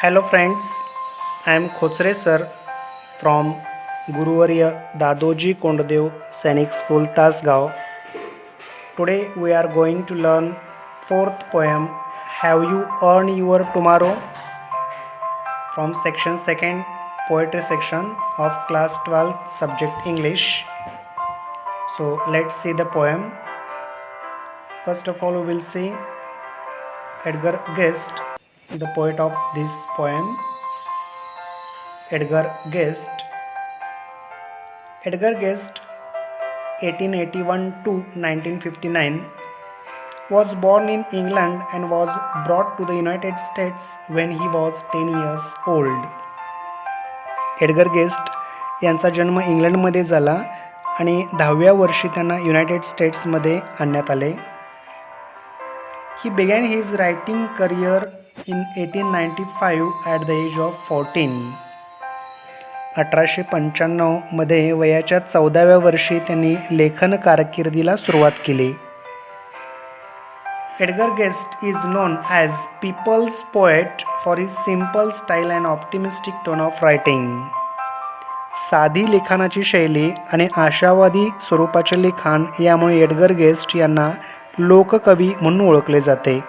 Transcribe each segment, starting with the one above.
Hello friends, I am Khotsre sir from Guruvarya Dadoji Kondadev Sainik School Tasgaon. Today we are going to learn fourth poem Have You Earned Your Tomorrow from section 2nd poetry section of class 12th subject English. So let's see the poem. First of all we will see Edgar Guest, the poet of this poem. Edgar Guest 1881 to 1959 was born in England and was brought to the United States when he was 10 years old. Edgar guest यांचा जन्म इंग्लंडमध्ये झाला आणि 10व्या वर्षी त्यांना United स्टेट्समध्ये आणण्यात आले. He began his writing career in 1895 at the age of 14. 1895 मध्ये वयाच्या 14व्या वर्षी त्यांनी लेखन कारकिर्दीला सुरुवात केली. Edgar Guest is known as people's poet for his simple style and optimistic tone of writing. साधी लिखाणाची शैली आणि आशावादी स्वरूपाचे लिखाण यामुळे एडगर गेस्ट यांना लोककवी म्हणून ओळखले जाते.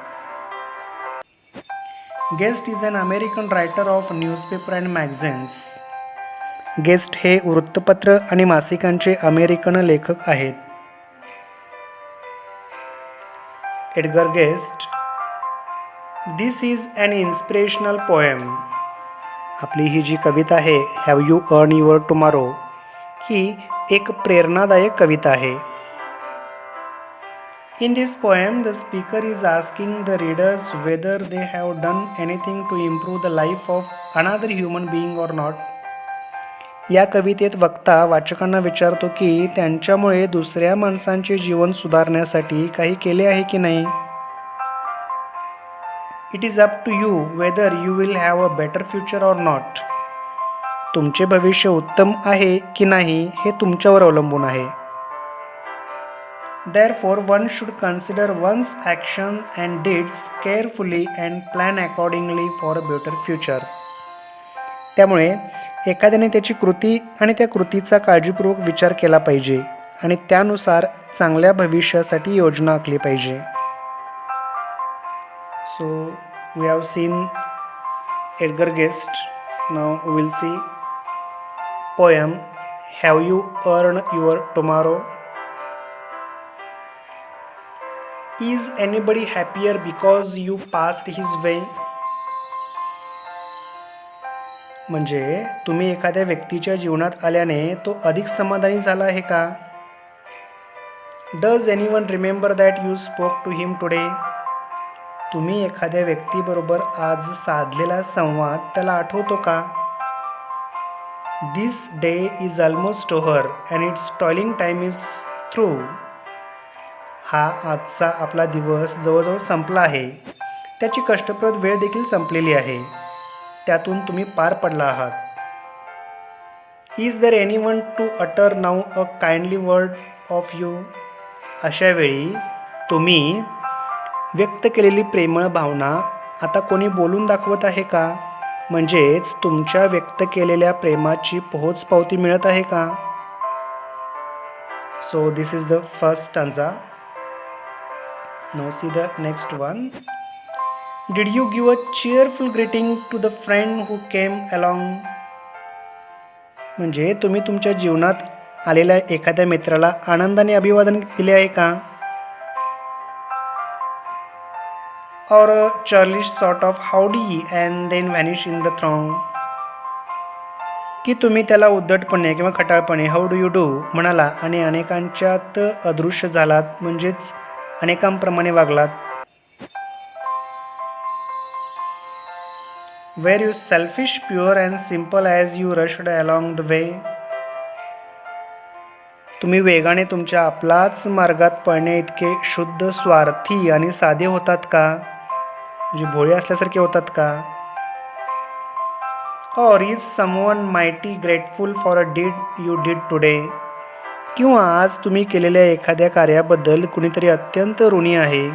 Guest is an American writer of newspaper and magazines. Guest हे वृत्तपत्र आणि मासिकांचे अमेरिकन लेखक आहेत. Edgar Guest this is an inspirational poem. आपली ही जी कविता आहे have you earn your tomorrow ही एक प्रेरणादायक कविता आहे. In this poem, the speaker is asking the readers whether they have done anything to improve the life of another human being or not. या कवितेत वक्ता वाचकांना विचारतो की त्यांच्यामुळे दुसऱ्या माणसांचे जीवन सुधारण्यासाठी काही केले आहे की नाही. It is up to you whether you will have a better future or not. तुमचे भविष्य उत्तम आहे की नाही हे तुमच्यावर अवलंबून आहे. Therefore, one should consider one's actions and deeds carefully and plan accordingly for a better future. त्यामुळे एखाद्याने त्याची कृती आणि त्या कृतीचा काळजीपूर्वक विचार केला पाहिजे आणि त्यानुसार चांगल्या भविष्यासाठी योजना आखली पाहिजे. So, we have seen Edgar Guest. Now we will see poem Have You Earned Your Tomorrow. Is anybody happier because you passed his way? म्हणजे तुम्ही एखाद्या व्यक्तीच्या जीवनात आल्याने तो अधिक समाधानी झाला आहे का? Does anyone remember that you spoke to him today? तुम्ही एखाद्या व्यक्तीबरोबर आज साधलेला संवाद त्याला आठवतो का? This day is almost over and its toiling time is through. हा आजचा आपला दिवस जवळजवळ संपला आहे. त्याची कष्टप्रद वेळ देखील संपलेली आहे. त्यातून तुम्ही पार पडला आहात. Is there anyone to utter now a kindly word of you? अशा वेळी तुम्ही व्यक्त केलेली प्रेमळ भावना आता कोणी बोलून दाखवत आहे का? म्हणजेच तुमच्या व्यक्त केलेल्या प्रेमाची पोहोचपावती मिळत आहे का? So this is the first stanza. Now see the next one. Did you give a cheerful greeting to the friend who came along? म्हणजे तुम्ही तुमच्या जीवनात आलेल्या एखाद्या मित्राला आनंदाने अभिवादन दिले आहे का? Or a churlish sort of howdy and then vanish in the throng? की तुम्ही त्याला उद्धटपणे किंवा खटाळपणे हाऊ डू यू डू म्हणाला आणि अनेकांच्यात अदृश्य झालात, म्हणजेच अनेकांप्रमाणे वागलात. Were you selfish, pure and simple as you rushed along the way? तुम्ही वेगाने तुमच्या आपलाच मार्गात पळणे इतके शुद्ध, स्वार्थी आणि साधे होतात का? म्हणजे भोळे असल्यासारखे होतात का? Or is someone mighty grateful for a deed you did today? किंवा आज तुम्ही केलेल्या एखाद्या कार्याबद्दल कुणीतरी अत्यंत ऋणी आहे.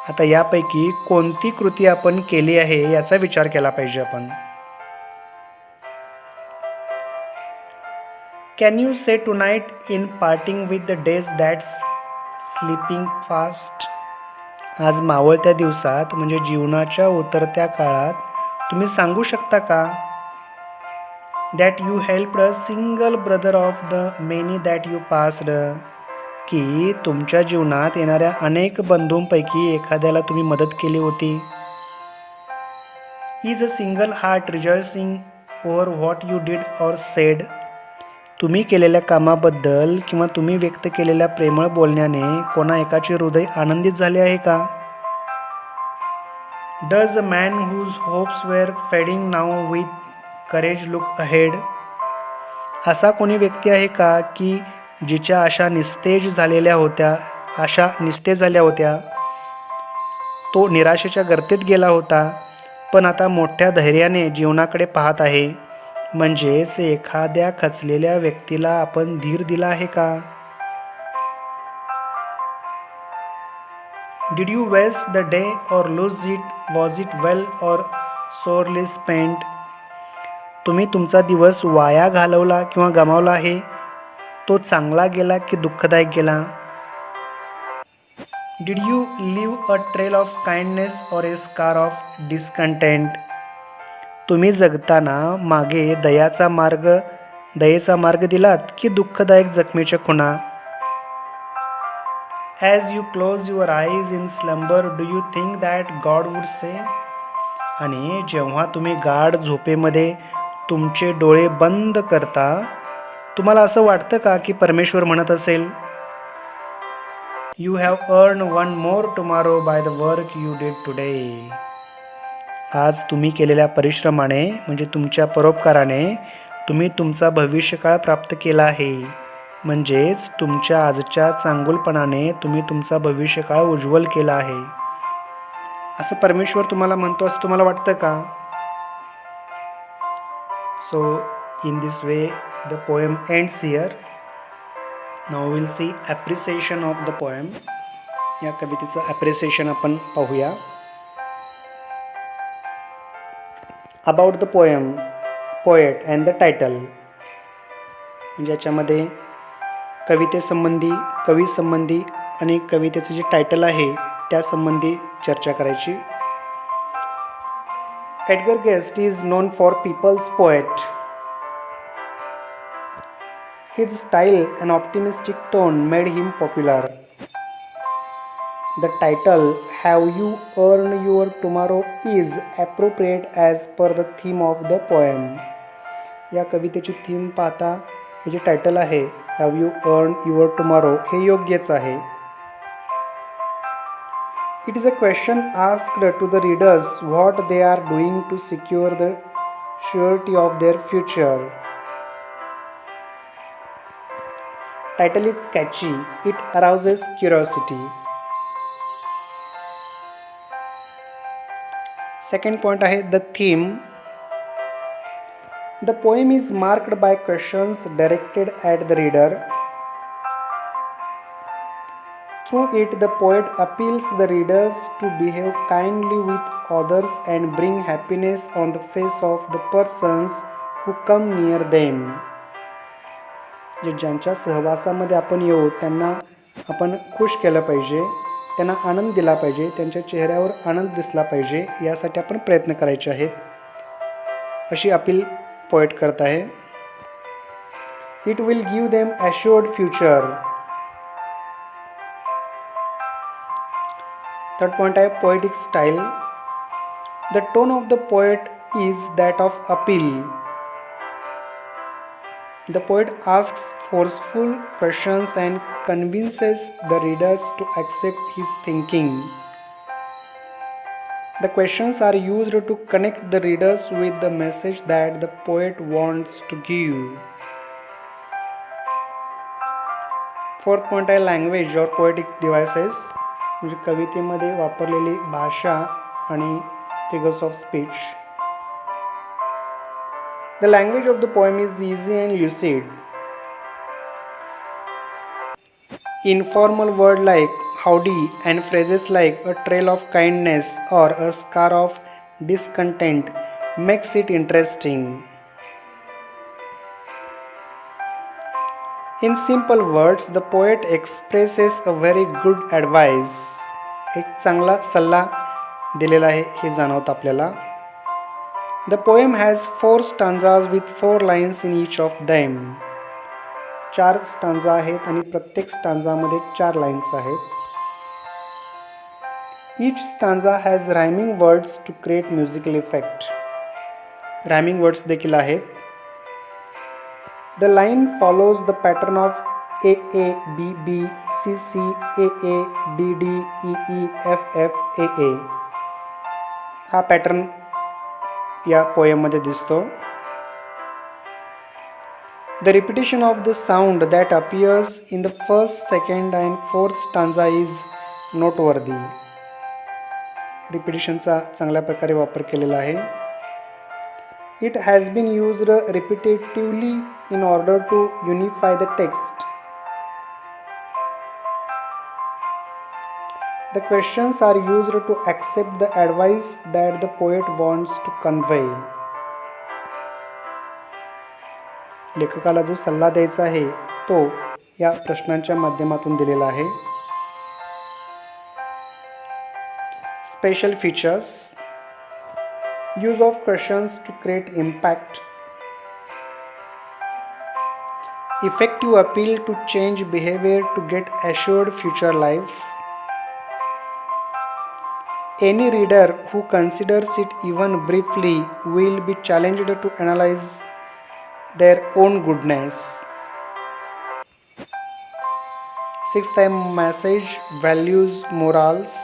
आता यापैकी कोणती कृती आपण केली आहे याचा विचार केला पाहिजे आपण. Can you say tonight in parting with the days that's sleeping fast. आज मावळत्या दिवसात म्हणजे जीवनाच्या उतरत्या काळात तुम्ही सांगू शकता का that you helped a single brother of the many that you passed. की तुमच्या जीवनात येणाऱ्या अनेक बंधूंपैकी एखाद्याला तुम्ही मदत केली होती. Is a single heart rejoicing over what you did or sed. तुम्ही केलेल्या कामाबद्दल किंवा तुम्ही व्यक्त केलेल्या प्रेमळ बोलण्याने कोणा एकाचे हृदय आनंदित झाले आहे का. Does a man whose hopes were fading now with courage look ahead. असा कोणी व्यक्ती आहे का की जिच्या आशा निस्तेज झाल्या होत्या, तो निराशेच्या गर्तेत गेला होता पण आता मोठ्या धैर्याने जीवनाकडे पाहत आहे. म्हणजेच एखाद्या खचलेल्या व्यक्तीला आपण धीर दिला आहे का. Did you waste the day or lose it. Was it well or sorely spent. तुम्ही तुमचा दिवस वाया घालवला किंवा गमावला आहे, तो चांगला गेला की दुःखदायक गेला. Did you leave a trail of kindness or a scar of discontent. तुम्ही जगताना मागे दयेचा मार्ग दिलात की दुःखदायक जखमेच्या खुणा. As you close your eyes in slumber do you think that God would say. आणि जेव्हा तुम्ही गाढ झोपेमध्ये तुमचे डोळे बंद करता, तुम्हाला असं वाटतं का की परमेश्वर म्हणत असेल you have earn one more tomorrow by the work you did today. आज तुम्ही केलेल्या परिश्रमाने म्हणजे तुमच्या परोपकाराने तुम्ही तुमचा भविष्यकाळ प्राप्त केला आहे. म्हणजेच तुमच्या आजच्या चांगुलपणाने तुम्ही तुमचा भविष्यकाळ उज्ज्वल केला आहे असं परमेश्वर तुम्हाला म्हणतो, असं तुम्हाला वाटतं का. So in this way the poem ends here. Now we'll see appreciation of the poem. या कवितेचं appreciation आपण पाहूया. About the poem, poet and the title. म्हणजे याच्यामध्ये कवितेसंबंधी, कवीसंबंधी आणि कवितेचं जे टायटल आहे त्यासंबंधी चर्चा करायची. Edgar Guest is known for people's poet. His style and optimistic tone made him popular. The title Have You Earned Your Tomorrow is appropriate as per the theme of the poem. या कवितेची theme पाहता हे जे title आहे Have You Earned Your Tomorrow हे योग्यच आहे. It is a question asked to the readers what they are doing to secure the surety of their future. Title is catchy. It arouses curiosity. Second point आहे the theme. The poem is marked by questions directed at the reader. Through it, the poet appeals the readers to behave kindly with others and bring happiness on the face of the persons who come near them. ज्यांच्या सहवासामध्ये आपण येऊ त्यांना आपण खुश केलं पाहिजे, त्यांना आनंद दिला पाहिजे, त्यांच्या चेहऱ्यावर आनंद दिसला पाहिजे, यासाठी आपण प्रयत्न करायचे आहेत अशी अपील पोएट करत आहे. It will give them assured future. Third point आहे poetic style. The tone of the poet is that of appeal. The poet asks forceful questions and convinces the readers to accept his thinking. The questions are used to connect the readers with the message that the poet wants to give. Fourth point आहे language or poetic devices. म्हणजे कवितेमध्ये वापरलेली भाषा आणि figures of speech. The language of the poem is easy and lucid. Informal words like howdy and phrases like a trail of kindness or a scar of discontent makes it interesting. In simple words, the poet expresses a very good advice. एक चांगला सल्ला दिलेला आहे हे जाणवतं आपल्याला. The poem has 4 stanzas with 4 lines in each of them. 4 stanza आहेत आणि प्रत्येक स्टांजामध्ये 4 लाईन्स आहेत. Each stanza has rhyming words to create musical effect. Rhyming words देखील आहेत. The line follows the pattern of A A B B C C A A D D E E F F A A. हा pattern या पोएममध्ये दिसतो. The repetition of the sound that appears in the first, second and fourth stanza is noteworthy. रिपिटिशनचा चांगल्या प्रकारे वापर केलेला आहे. It has been used repetitively in order to unify the text. The questions are used to accept the advice that the poet wants to convey. लेखकाला जो सल्ला द्यायचा आहे तो या प्रश्नांच्या माध्यमातून दिलेला आहे. Special features: use of questions to create impact, effective appeal to change behavior to get assured future life. Any reader who considers it even briefly will be challenged to analyze their own goodness. Sixth message: values, morals.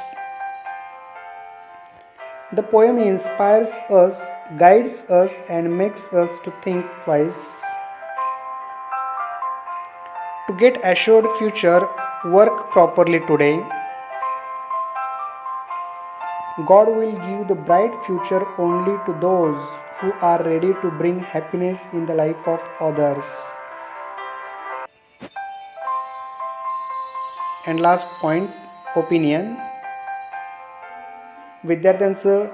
The poem inspires us, guides us and makes us to think twice. To get assured future, work properly today. God will give the bright future only to those who are ready to bring happiness in the life of others. And last point, opinion. विद्यार्थ्यांचं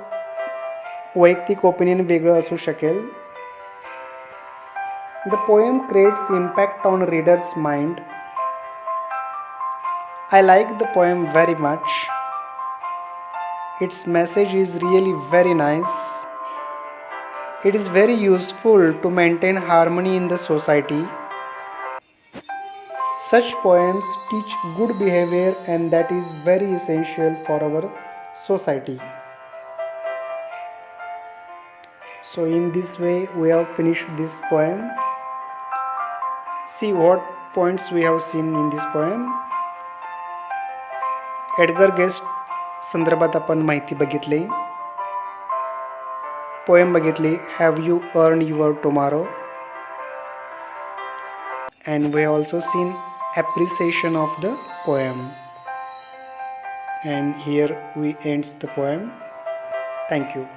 वैयक्तिक opinion वेगळं असू शकेल. The poem creates impact on reader's mind. I like the poem very much. Its message is really very nice. It is very useful to maintain harmony in the society. Such poems teach good behavior and that is very essential for our society. So in this way we have finished this poem. See what points we have seen in this poem. Edgar guest संदर्भात आपण माहिती बघितली. Poem बघितली have you earn your tomorrow. And we have also seen appreciation of the poem. And here we ends the poem. Thank you.